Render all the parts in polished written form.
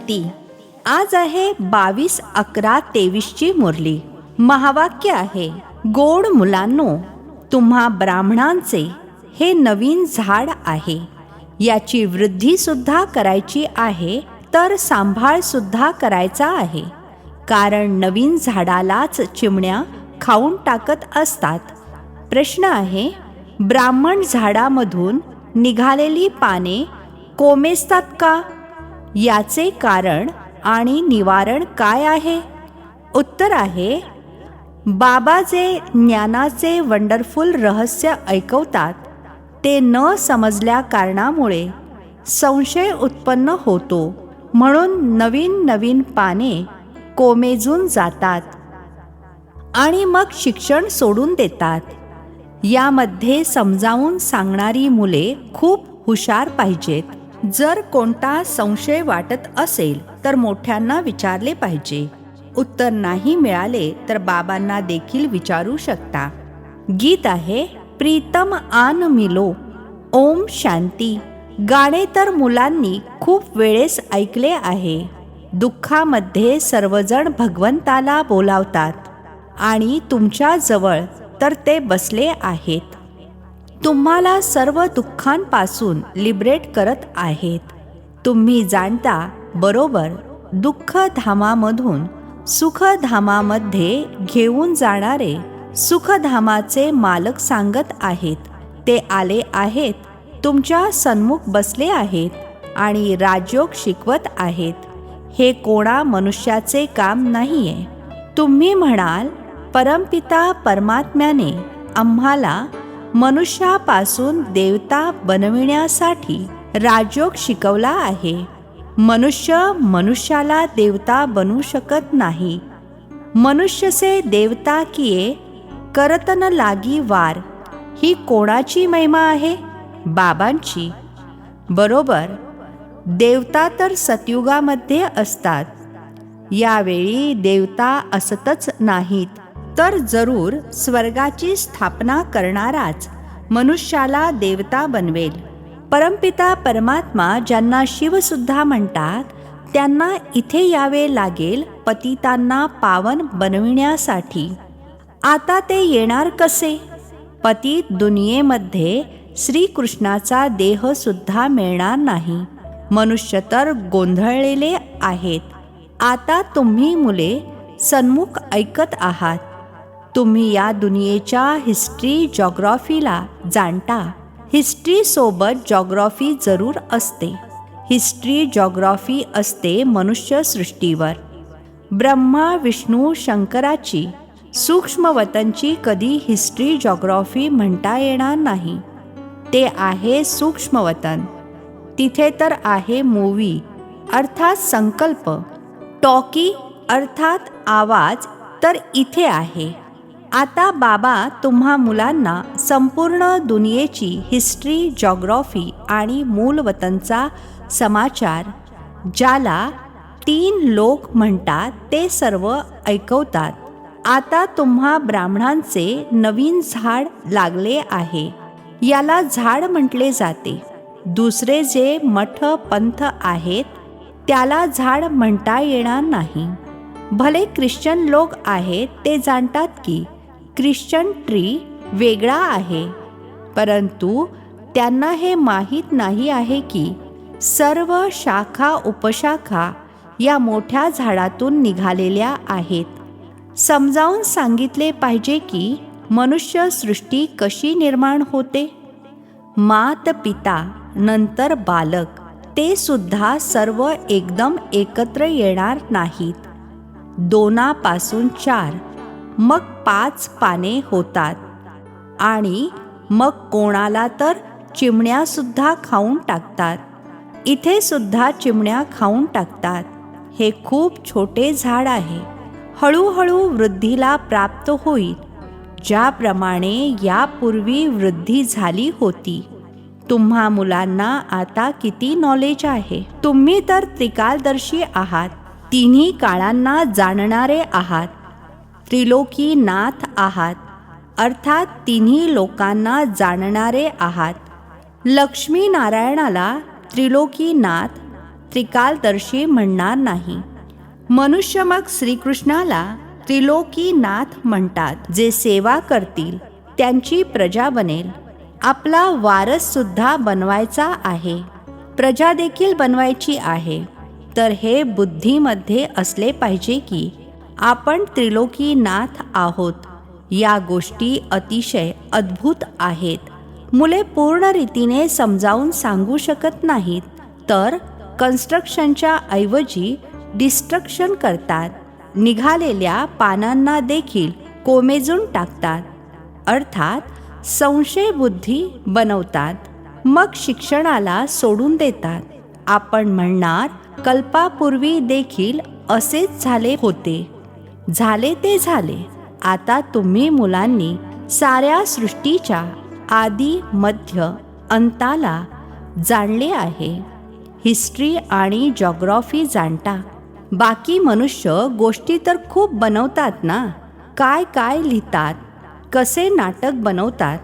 शांती. आज आहे 22/11/23 ची मुरली. महावाक्य आहे, गोड मुलांनो, तुम्हा ब्राह्मणांचे हे नवीन झाड आहे. याची वृद्धी सुद्धा करायची आहे, तर सांभाळ सुद्धा करायचा आहे. कारण नवीन झाडालाच चिमण्या खाऊन टाकत असतात. प्रश्न आहे, ब्राह्मण झाडामधून निघालेली पाने कोमेजतात का? याचे कारण आणि निवारण काय आहे? उत्तर आहे, बाबा जे ज्ञानाचे वंडरफुल रहस्य ऐकवतात ते न समजल्या कारणामुळे संशय उत्पन्न होतो, म्हणून नवीन नवीन पाने कोमेजून जातात आणि मग शिक्षण सोडून देतात. यामध्ये समजावून सांगणारी मुले खूप हुशार पाहिजेत. जर कोणता संशय वाटत असेल तर मोठ्यांना विचारले पाहिजे. उत्तर नाही मिळाले तर बाबांना देखील विचारू शकता. गीत आहे, प्रीतम आन मिलो. ओम शांती. गाणे तर मुलांनी खूप वेळेस ऐकले आहे. दुःखामध्ये सर्वजण भगवंताला बोलावतात आणि तुमच्या जवळ तर ते बसले आहेत. तुम्हाला सर्व दुःखांपासून लिबरेट करत आहेत. तुम्ही जाणता बरोबर, दुःखधामामधून सुखधामामध्ये घेऊन जाणारे सुखधामाचे मालक सांगत आहेत. ते आले आहेत, तुमच्या सन्मुख बसले आहेत आणि राजयोग शिकवत आहेत. हे कोणा मनुष्याचे काम नाहीये. तुम्ही म्हणाल, परमपिता परमात्म्याने आम्हाला मनुष्यापासून देवता बनविण्यासाठी राजयोग शिकवला आहे. मनुष्य मनुष्याला देवता बनवू शकत नाही. मनुष्य से देवता किये करत न लागी वार. ही कोणाची महिमा आहे? बाबांची. बरोबर. देवता तर सतयुगामध्ये असतात. यावेळी देवता असतच नाहीत, तर जरूर स्वर्गाची स्थापना करणाराच मनुष्याला देवता बनवेल. परमपिता परमात्मा ज्यांना शिवसुद्धा म्हणतात, त्यांना इथे यावे लागेल पतितांना पावन बनविण्यासाठी. आता ते येणार कसे? पतित दुनियेमध्ये श्रीकृष्णाचा देह सुद्धा मिळणार नाही. मनुष्य तर गोंधळलेले आहेत. आता तुम्ही मुले सन्मुख ऐकत आहात. तुम्ही या दुनियेच्या हिस्ट्री जॉग्रॉफीला जाणता. हिस्ट्री सोबत जॉग्रॉफी जरूर असते. हिस्ट्री जॉग्रॉफी असते मनुष्य सृष्टीवर. ब्रह्मा विष्णू शंकराची सूक्ष्मवतनची कधी हिस्ट्री जॉग्रॉफी म्हणता येणार नाही. ते आहे सूक्ष्मवतन. तिथे तर आहे मूवी अर्थात संकल्प, टॉकी अर्थात आवाज तर इथे आहे. आता बाबा तुम्हा मुलांना संपूर्ण दुनियेची हिस्ट्री जॉग्रॉफी आणि मूलवतनचा समाचार, ज्याला 3 लोक म्हणतात, ते सर्व ऐकवतात. आता तुम्हा ब्राह्मणांचे नवीन झाड लागले आहे. याला झाड म्हटले जाते. दुसरे जे मठ पंथ आहेत त्याला झाड म्हणता येणार नाही. भले ख्रिश्चन लोक आहेत, ते जाणतात की ख्रिश्चन ट्री वेगळा आहे, परंतु त्यांना हे माहीत नाही आहे की सर्व शाखा उपशाखा या मोठ्या झाडातून निघालेल्या आहेत. समजावून सांगितले पाहिजे की मनुष्य सृष्टी कशी निर्माण होते. मात पिता नंतर बालक, ते सुद्धा सर्व एकदम एकत्र येणार नाहीत. 2पासून 4, मग 5 पाने होतात आणि मग कोणाला तर चिमण्या सुद्धा खाऊन टाकतात. इथे सुद्धा चिमण्या खाऊन टाकतात. हे खूप छोटे झाड आहे. हळूहळू वृद्धीला प्राप्त होईल, ज्याप्रमाणे यापूर्वी वृद्धी झाली होती. तुम्हा मुलांना आता किती नॉलेज आहे. तुम्ही तर त्रिकालदर्शी आहात. तिन्ही काळांना जाणणारे आहात. त्रिलोकी नाथ आहात, अर्थात तिन्ही लोकांना जाणणारे आहात. लक्ष्मी नारायणाला त्रिलोकी नाथ, त्रिकालदर्शी म्हणणार नाही. मनुष्य मग श्रीकृष्णाला त्रिलोकीनाथ म्हणतात. जे सेवा करतील त्यांची प्रजा बनेल. आपला वारस सुद्धा बनवायचा आहे, प्रजा देखील बनवायची आहे. तर हे बुद्धीमध्ये असले पाहिजे की आपण त्रिलोकीनाथ आहोत. या गोष्टी अतिशय अद्भुत आहेत. मुले पूर्ण रीतीने समजावून सांगू शकत नाहीत, तर कन्स्ट्रक्शनच्या ऐवजी डिस्ट्रक्शन करतात. निघालेल्या पानांना देखील कोमेजून टाकतात, अर्थात संशय बुद्धी बनवतात. मग शिक्षणाला सोडून देतात. आपण म्हणणार, कल्पापूर्वी देखील असेच झाले होते. झाले ते झाले. आता तुम्ही मुलांनी साऱ्या सृष्टीच्या आदी मध्य अंताला जाणले आहे. हिस्ट्री आणि जॉग्रॉफी जाणता. बाकी मनुष्य गोष्टी तर खूप बनवतात ना. काय काय लिहितात, कसे नाटक बनवतात.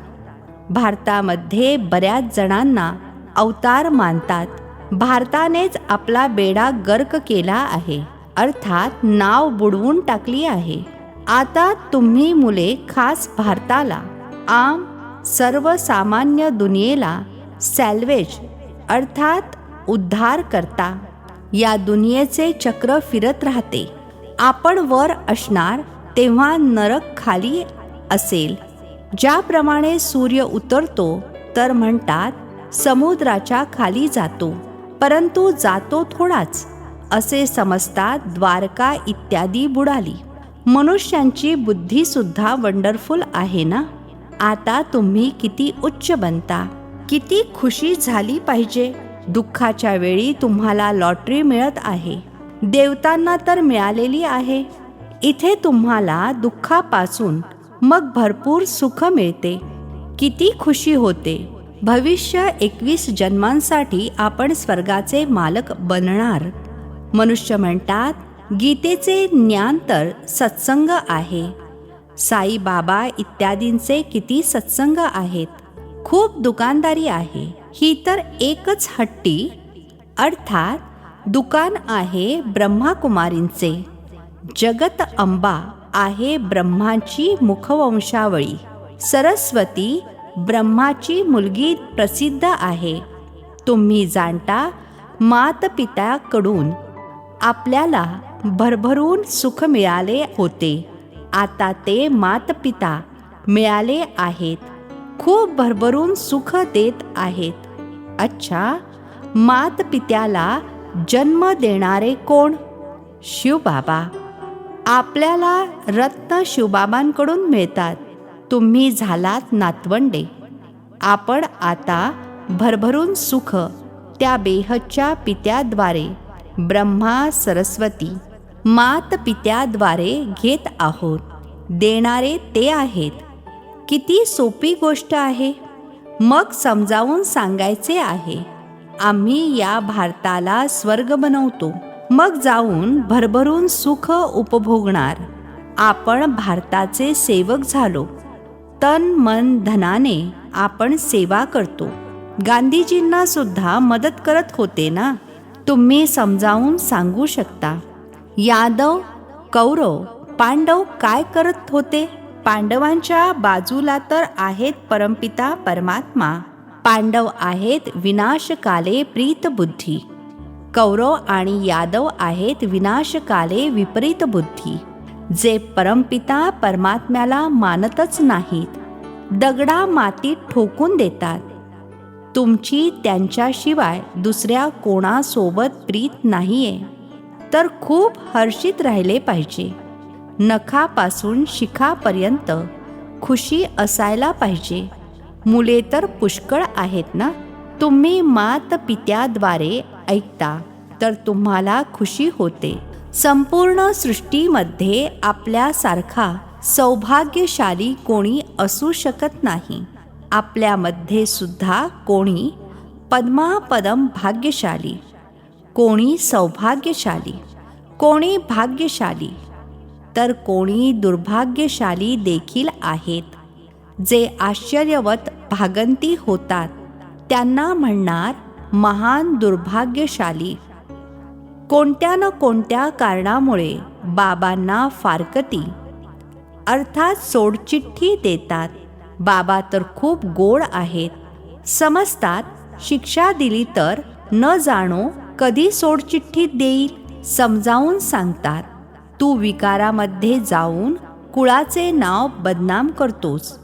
भारतामध्ये बऱ्याच जणांना अवतार मानतात. भारतानेच आपला बेडा गर्क केला आहे, अर्थात नाव बुडवून टाकली आहे. आता तुम्ही मुले खास भारताला, आम सर्वसामान्य दुनियेला सॅल्वेज अर्थात उद्धार करता. या दुनियेचे चक्र फिरत राहते. आपण वर असणार तेव्हा नरक खाली असेल. ज्याप्रमाणे सूर्य उतरतो तर म्हणतात समुद्राच्या खाली जातो, परंतु जातो थोडाच असे समजतात. द्वारका इत्यादी बुडाली. मनुष्यांची बुद्धी सुद्धा वंडरफुल आहे ना. आता तुम्ही किती उच्च बनता. किती खुशी झाली पाहिजे. दुःखाच्या वेळी तुम्हाला लॉटरी मिळत आहे. देवतांना तर मिळालेली आहे. इथे तुम्हाला दुःखापासून मग भरपूर सुख मिळते. किती खुशी होते. भविष्य 21 जन्मांसाठी आपण स्वर्गाचे मालक बनणार. मनुष्य म्हणतात, गीतेचे ज्ञान तर सत्संग आहे. साई बाबा इत्यादींचे किती सत्संग आहेत. खूप दुकानदारी आहे. ही तर एकच हट्टी अर्थात दुकान आहे ब्रह्माकुमारींचे. जगत अंबा आहे ब्रह्माची मुखवंशावळी. सरस्वती ब्रह्माची मुलगी प्रसिद्ध आहे. तुम्ही जाणता, मातपित्याकडून आपल्याला भरभरून सुख मिळाले होते. आता ते मातपिता मिळाले आहेत, खूप भरभरून सुख देत आहेत. अच्छा, मातपित्याला जन्म देणारे कोण? शिवबाबा. आपल्याला रत्न शिवबाबांकडून मिळतात. तुम्ही झालात नातवंडे. आपण आता भरभरून सुख त्या बेहदच्या पित्याद्वारे ब्रह्मा सरस्वती मातपित्याद्वारे घेत आहोत. देणारे ते आहेत. किती सोपी गोष्ट आहे. मग समजावून सांगायचे आहे. आम्ही या भारताला स्वर्ग बनवतो, मग जाऊन भरभरून सुख उपभोगणार. आपण भारताचे सेवक झालो. तन मन धनाने आपण सेवा करतो. गांधीजींना सुद्धा मदत करत होते ना. तुम्ही समजावून सांगू शकता. यादव, कौरव, पांडव काय करत होते? पांडवांच्या बाजूला तर आहेत परमपिता परमात्मा. पांडव आहेत विनाशकाले प्रीत बुद्धी. कौरव आणि यादव आहेत विनाशकाले विपरीत बुद्धी, जे परमपिता परमात्म्याला मानतच नाहीत. दगडा मातीत ठोकून देतात. तुमची त्यांच्याशिवाय दुसऱ्या कोणासोबत प्रीत नाहीये, तर खूप हर्षित राहिले पाहिजे. नखापासून शिखापर्यंत खुशी असायला पाहिजे. मुले तर पुष्कळ आहेत ना. तुम्ही मातपित्याद्वारे ऐकता तर तुम्हाला खुशी होते. संपूर्ण सृष्टीमध्ये आपल्यासारखा सौभाग्यशाली कोणी असू शकत नाही. आपल्यामध्ये सुद्धा कोणी पद्मापदम भाग्यशाली, कोणी सौभाग्यशाली, कोणी भाग्यशाली, तर कोणी दुर्भाग्यशाली देखील आहेत. जे आश्चर्यवत भागंती होतात त्यांना म्हणणार महान दुर्भाग्यशाली. कोणत्या न कोणत्या कारणामुळे बाबांना फारकती अर्थात सोडचिठ्ठी देतात. बाबा तर खूप गोड आहेत. समजतात शिक्षा दिली तर न जाणो कधी सोडचिठ्ठी देईल. समजावून सांगतात, तू विकारामध्ये जाऊन कुळाचे नाव बदनाम करतोस.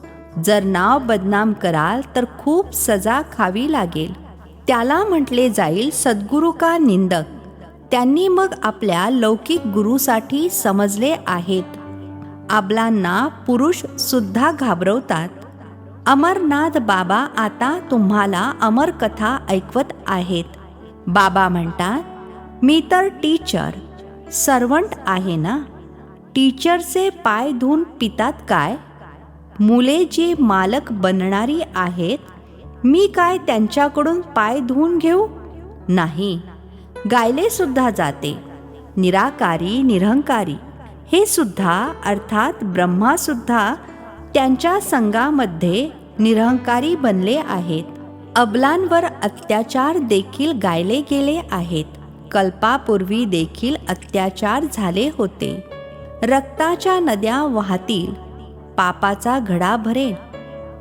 जर नाव बदनाम कराल तर खूप सजा खावी लागेल. त्याला म्हटले जाईल सद्गुरू का निंदक. त्यांनी मग आपल्या लौकिक गुरुसाठी समजले आहेत. आबलांना पुरुष सुद्धा घाबरवतात. अमरनाथ बाबा आता तुम्हाला अमर कथा ऐकवत आहेत. बाबा म्हणतात, मी तर टीचर सर्वंट आहे ना. टीचरचे पाय धुवून पितात काय? मुले जी मालक बनणारी आहेत, मी काय त्यांच्याकडून पाय धुवून घेऊ? नाही. गायले सुद्धा जाते. निराकारी निरहंकारी हे सुद्धा अर्थात ब्रह्मा सुद्धा त्यांच्या संघामध्ये निरहंकारी बनले आहेत. अबलांवर अत्याचार देखील गायले गेले आहेत. कल्पापूर्वी देखील अत्याचार झाले होते. रक्ताच्या नद्या वाहतील, पापाचा घडा भरेल.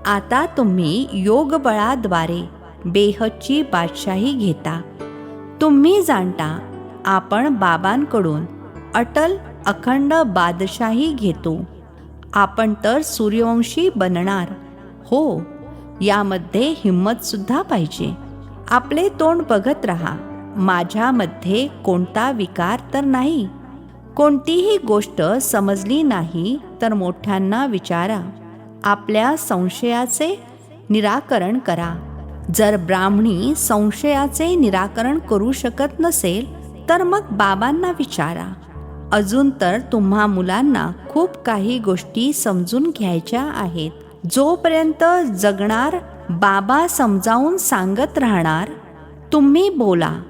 आता तुम्ही योगबळाद्वारे बेहदची बादशाही घेता. तुम्ही जाणता आपण बाबांकडून अटल अखंड बादशाही घेतो. आपण तर सूर्यवंशी बनणार. हो, यामध्ये हिंमत सुद्धा पाहिजे. आपले तोंड बघत राहा. माझ्यामध्ये कोणता विकार तर नाही. कोणतीही गोष्ट समजली नाही तर मोठ्यांना विचारा. आपल्या संशयाचे निराकरण करा. जर ब्राह्मणी संशयाचे निराकरण करू शकत नसेल तर मग बाबांना विचारा. अजून तर तुम्हा मुलांना खूप काही गोष्टी समजून घ्यायच्या आहेत. जोपर्यंत जगणार बाबा समजावून सांगत राहणार. तुम्ही बोला,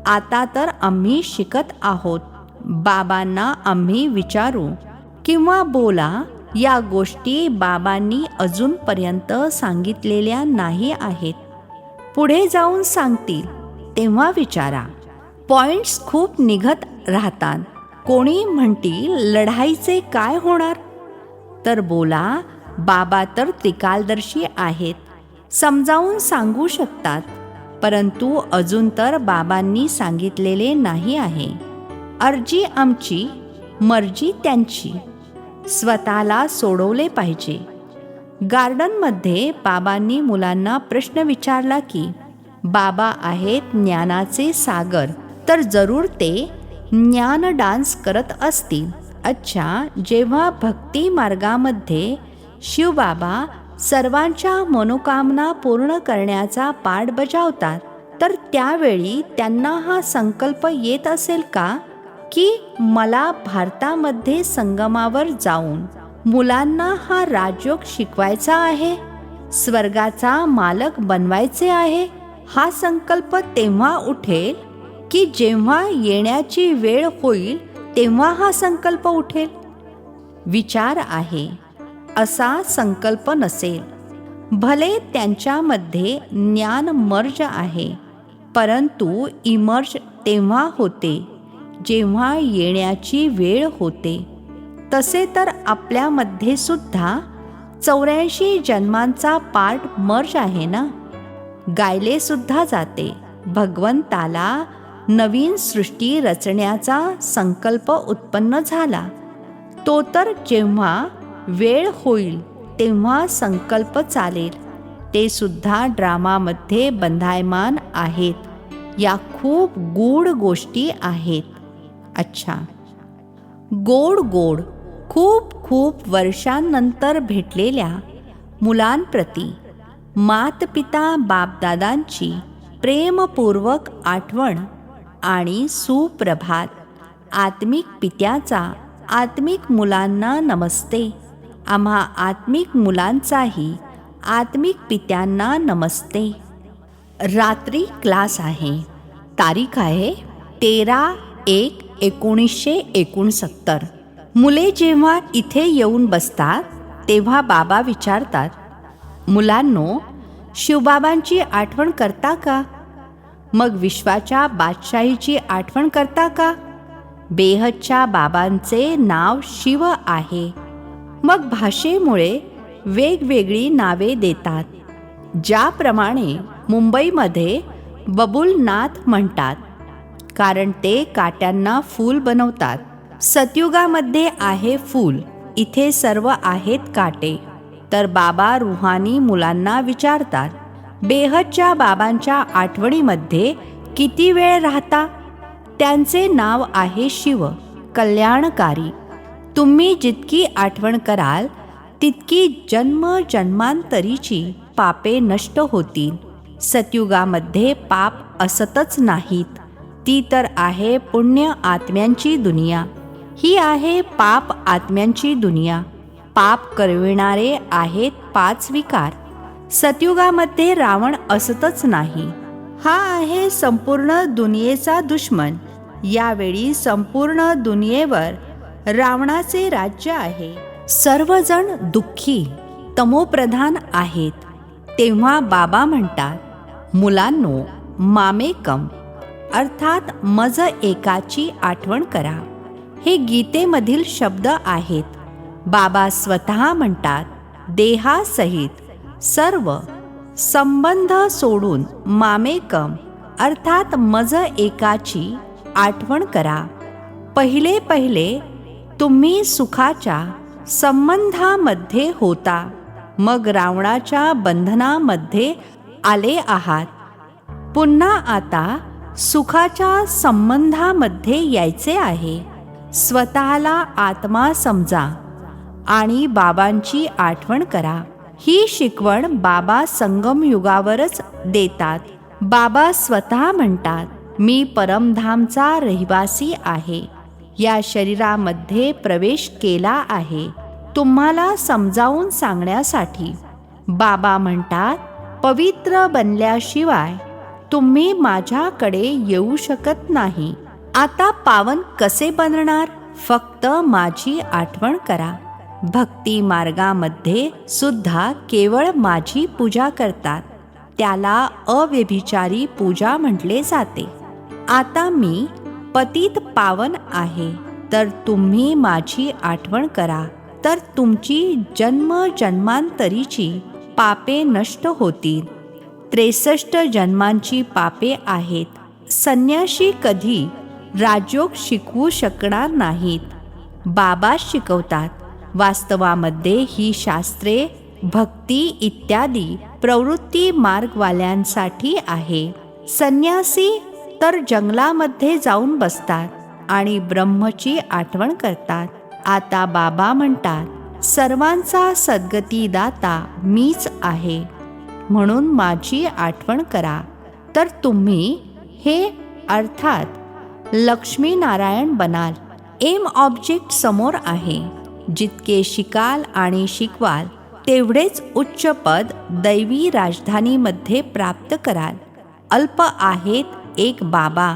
आता तर आम्ही शिकत आहोत. बाबांना आम्ही विचारू किंवा बोला. या गोष्टी बाबांनी अजूनपर्यंत सांगितलेल्या नाही आहेत. पुढे जाऊन सांगतील तेव्हा विचारा. पॉइंट्स खूप निघत राहतात. कोणी म्हणतील लढाईचे काय होणार? तर बोला, बाबा तर त्रिकालदर्शी आहेत. समजावून सांगू शकतात. परंतु अजून तर बाबांनी सांगितलेले नाही आहे. अर्जी आमची, मर्जी त्यांची. स्वतःला सोडवले पाहिजे. गार्डनमध्ये बाबांनी मुलांना प्रश्न विचारला की, बाबा आहेत ज्ञानाचे सागर, तर जरूर ते ज्ञान डान्स करत असतील. अच्छा, जेव्हा भक्ती मार्गामध्ये शिवबाबा सर्वांच्या मनोकामना पूर्ण करण्याचा पाठ बजावतात, तर त्यावेळी त्यांना हा संकल्प येत असेल का की मला भारतामध्ये संगमावर जाऊन मुलांना हा राजयोग शिकवायचा आहे, स्वर्गाचा मालक बनवायचे आहे? हा संकल्प तेव्हा उठेल की जेव्हा येण्याची वेळ होईल तेव्हा हा संकल्प उठेल? विचार आहे. असा संकल्प नसेल. भले त्यांच्यामध्ये ज्ञान मर्ज आहे, परंतु इमर्ज तेव्हा होते जेव्हा येण्याची वेळ होते. तसे तर आपल्यामध्ये सुद्धा 84 जन्मांचा पार्ट मर्ज आहे ना. गायले सुद्धा जाते, भगवंताला नवीन सृष्टी रचण्याचा संकल्प उत्पन्न झाला. तो तर जेव्हा वेळ होईल तेव्हा संकल्प चालेल. ते सुद्धा ड्रामामध्ये बंधायमान आहेत. या खूप गूढ गोष्टी आहेत. अच्छा, गोड गोड खूप खूप वर्षांनंतर भेटलेल्या मुलांप्रती मातपिता बापदादांची प्रेमपूर्वक आठवण आणि सुप्रभात. आत्मिक पित्याचा आत्मिक मुलांना नमस्ते. आम्हा आत्मिक मुलांचाही आत्मिक पित्यांना नमस्ते. रात्री क्लास आहे. तारीख आहे 13/1/1969. मुले जेव्हा इथे येऊन बसतात तेव्हा बाबा विचारतात, मुलांनो, शिवबाबांची आठवण करता का? मग विश्वाच्या बादशाहीची आठवण करता का? बेहदच्या बाबांचे नाव शिव आहे. मग भाषेमुळे वेगवेगळी नावे देतात. ज्याप्रमाणे मुंबईमध्ये बबुलनाथ म्हणतात, कारण ते काट्यांना फूल बनवतात. सतयुगामध्ये आहे फूल, इथे सर्व आहेत काटे. तर बाबा रुहानी मुलांना विचारतात, बेहदच्या बाबांच्या आठवणीमध्ये किती वेळ राहता? त्यांचे नाव आहे शिव, कल्याणकारी. तुम्ही जितकी आठवण कराल तितकी जन्मांतरीची पापे नष्ट होतील. सतयुगामध्ये पाप असतच नाहीत. ती तर आहे पुण्य आत्म्यांची दुनिया. ही आहे पाप आत्म्यांची दुनिया. पाप करविणारे आहेत 5 विकार. सतयुगामध्ये रावण असतच नाही. हा आहे संपूर्ण दुनियेचा दुश्मन. यावेळी संपूर्ण दुनियेवर रावणाचे राज्य आहे. सर्वजण दुःखी तमोप्रधान आहेत. तेव्हा बाबा म्हणतात, मुलांनो, मामेकम अर्थात मज एकाची आठवण करा. हे गीतेमधील शब्द आहेत. बाबा स्वतः म्हणतात, देहासहित सर्व संबंध सोडून मामेकम अर्थात मज एकाची आठवण करा. पहिले पहिले तुम्ही सुखाच्या संबंधामध्ये होता, मग रावणाच्या बंधनामध्ये आले आहात. पुन्हा आता सुखाच्या संबंधामध्ये यायचे आहे. स्वतःला आत्मा समजा आणि बाबांची आठवण करा. ही शिकवण बाबा संगम युगावरच देतात. बाबा स्वतः म्हणतात, मी परमधामचा रहिवासी आहे. या शरीरामध्ये प्रवेश केला आहे तुम्हाला समजावून सांगण्यासाठी. बाबा म्हणतात, पवित्र बनल्याशिवाय तुम्ही माझ्याकडे येऊ शकत नाही. आता पावन कसे बनणार? फक्त माझी आठवण करा. भक्ती मार्गामध्ये सुद्धा केवळ माझी पूजा करतात. त्याला अव्यभिचारी पूजा म्हटले जाते. आता मी पतित पावन आहे, तर तुम्ही माझी आठवण करा, तर तुमची जन्मांतरीची पापे नष्ट होतील. 63 जन्मांची पापे आहेत. संन्यासी कधी राजयोग शिकवू शकणार नाहीत. बाबा शिकवतात. वास्तवामध्ये ही शास्त्रे भक्ती इत्यादी प्रवृत्ती मार्गवाल्यांसाठी आहे. संन्यासी तर जंगलामध्ये जाऊन बसतात आणि ब्रह्मची आठवण करतात. आता बाबा म्हणतात, सर्वांचा सद्गतीदाता मीच आहे, म्हणून माझी आठवण करा, तर तुम्ही हे अर्थात लक्ष्मीनारायण बनाल. एम ऑब्जेक्ट समोर आहे. जितके शिकाल आणि शिकवाल तेवढेच उच्च पद दैवी राजधानीमध्ये प्राप्त कराल. अल्प आहेत एक बाबा.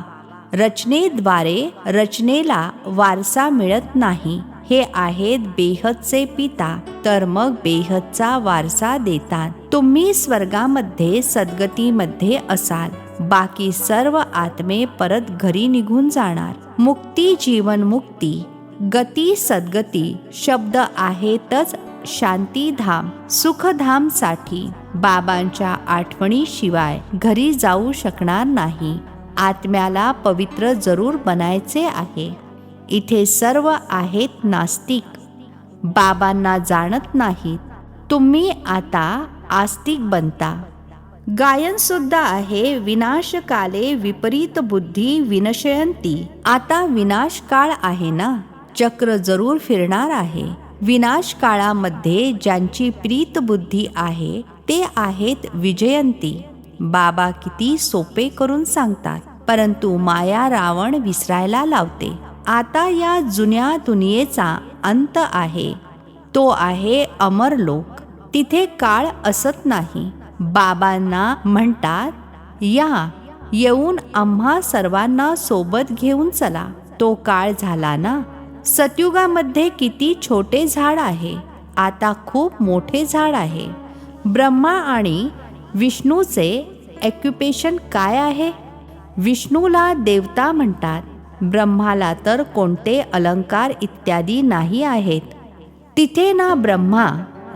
रचनेद्वारे रचनेला वारसा मिळत नाही. हे आहेत बेहदचे पिता, तर मग बेहदचा वारसा देतात. तुम्ही स्वर्गामध्ये सद्गतीमध्ये असाल. बाकी सर्व आत्मे परत घरी निघून जाणार. मुक्ती, जीवनमुक्ती, गती, सद्गती शब्द आहेतच शांतीधाम, सुखधामसाठी. बाबांच्या आठवणीशिवाय घरी जाऊ शकणार नाही. आत्म्याला पवित्र जरूर बनायचे आहे. इथे सर्व आहेत नास्तिक, बाबांना जाणत नाहीत. तुम्ही आता आस्तिक बनता. गायन सुद्धा आहे, विनाशकाले विपरीत बुद्धी विनशयंती. आता विनाश काळ आहे ना, चक्र जरूर फिरणार आहे. विनाश काळामध्ये ज्यांची प्रीत बुद्धी आहे ते आहेत विजयंती. बाबा किती सोपे करून सांगतात, परंतु माया रावण विसरायला लावते. आता या जुन्या दुनियेचा अंत आहे. तो आहे अमरलोक. तिथे काळ असत नाही. बाबांना म्हणतात, या येऊन आम्हा सर्वांना सोबत घेऊन चला. तो काळ झाला ना. सतयुगामध्ये किती छोटे झाड आहे, आता खूप मोठे झाड आहे. ब्रह्मा आणि विष्णूचे ऑक्युपेशन काय आहे? विष्णूला देवता म्हणतात. ब्रह्माला तर कोणते अलंकार इत्यादी नाही आहेत. तिथे ना ब्रह्मा,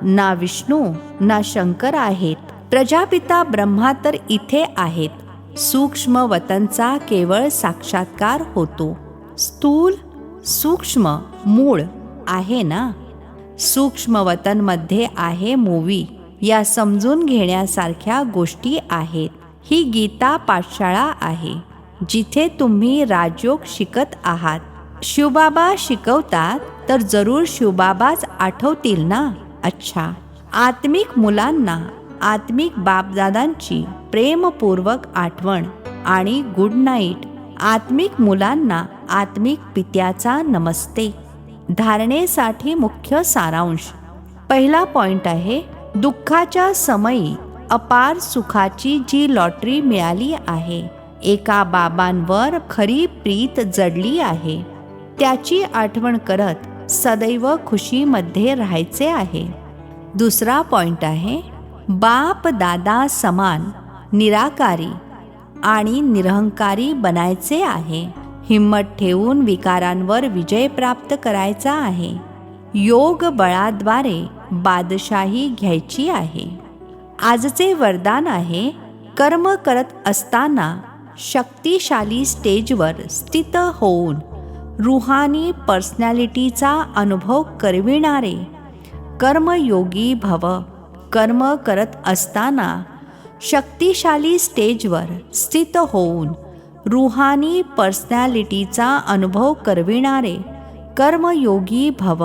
ना विष्णू, ना शंकर आहेत. प्रजापिता ब्रह्मा तर इथे आहेत. सूक्ष्म वतनचा केवळ साक्षात्कार होतो. स्थूल सूक्ष्म मूळ आहे ना. सूक्ष्म वतनमध्ये आहे मूवी, या समजून घेण्यासारख्या गोष्टी आहेत. ही गीता पाठशाळा आहे, जिथे तुम्ही राजयोग शिकत आहात. शिवबाबा शिकवतात तर जरूर शिवबाबाच आठवतील ना. अच्छा, आत्मिक मुलांना आत्मिक बापदादांची प्रेमपूर्वक आठवण आणि गुड नाईट. आत्मिक मुलांना आत्मिक पित्याचा नमस्ते. धारणेसाठी मुख्य सारांश. पहिला पॉइंट आहे, दुःखाच्या समयी अपार सुखाची जी लॉटरी मिळाली आहे, एका बाबांवर खरी प्रीत जडली आहे, त्याची आठवण करत सदैव खुशीमध्ये राहायचे आहे. दुसरा पॉइंट आहे, बाप दादा समान निराकारी आणि निरहंकारी बनायचे आहे. हिम्मत ठेवून विकारांवर विजय प्राप्त करायचा आहे. योग बळाद्वारे बादशाही घ्यायची आहे. आजचे वरदान आहे, कर्म करत असताना शक्तिशाली स्टेजवर स्थित होऊन रूहानी पर्सनॅलिटीचा अनुभव करविणारे कर्मयोगी भव. कर्म करत असताना शक्तिशाली स्टेजवर स्थित होऊन रूहानी पर्सनॅलिटीचा अनुभव करविणारे कर्मयोगी भव.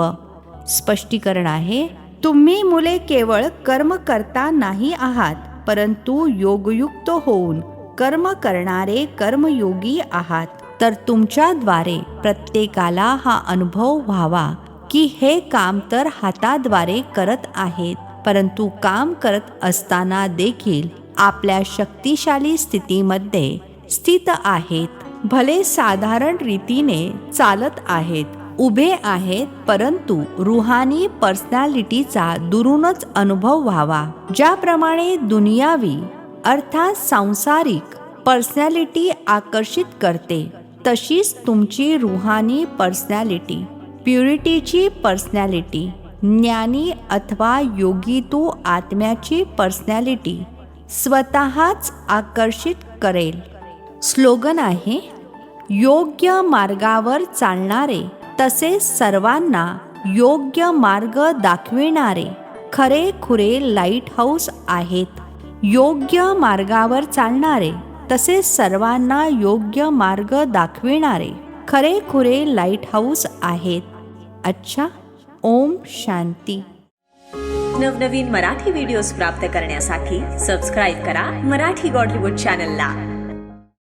स्पष्टीकरण आहे, तुम्ही मुले केवळ कर्म करता नाही आहात, परंतु योगयुक्त होऊन कर्म करणारे कर्मयोगी आहात. तर तुमच्याद्वारे प्रत्येकाला हा अनुभव व्हावा की हे काम तर हाताद्वारे करत आहेत, परंतु काम करत असताना देखील आपल्या शक्तिशाली स्थितीमध्ये स्थित आहेत. भले साधारण रीतीने चालत आहेत, उभे आहेत, परंतु रूहानी पर्सनॅलिटीचा दुरूनच अनुभव व्हावा. ज्याप्रमाणे दुनियावी अर्थात सांसारिक पर्सनॅलिटी आकर्षित करते, तशीच तुमची रूहानी पर्सनॅलिटी, प्युरिटीची पर्सनॅलिटी, ज्ञानी अथवा योगी तू आत्म्याची पर्सनॅलिटी स्वतःच आकर्षित करेल. स्लोगन आहे, योग्य मार्गावर चालणारे तसेच सर्वांना योग्य मार्ग दाखविणारे खरे खुरे लाईट हाऊस आहेत. योग्य मार्गावर चालणारे तसेच सर्वांना योग्य मार्ग दाखविणारे खरे खुरे लाईट हाऊस आहेत. अच्छा, ओम शांती. नवनवीन मराठी व्हिडिओज प्राप्त करण्यासाठी सबस्क्राईब करा मराठी गॉडलीवूड चॅनलला.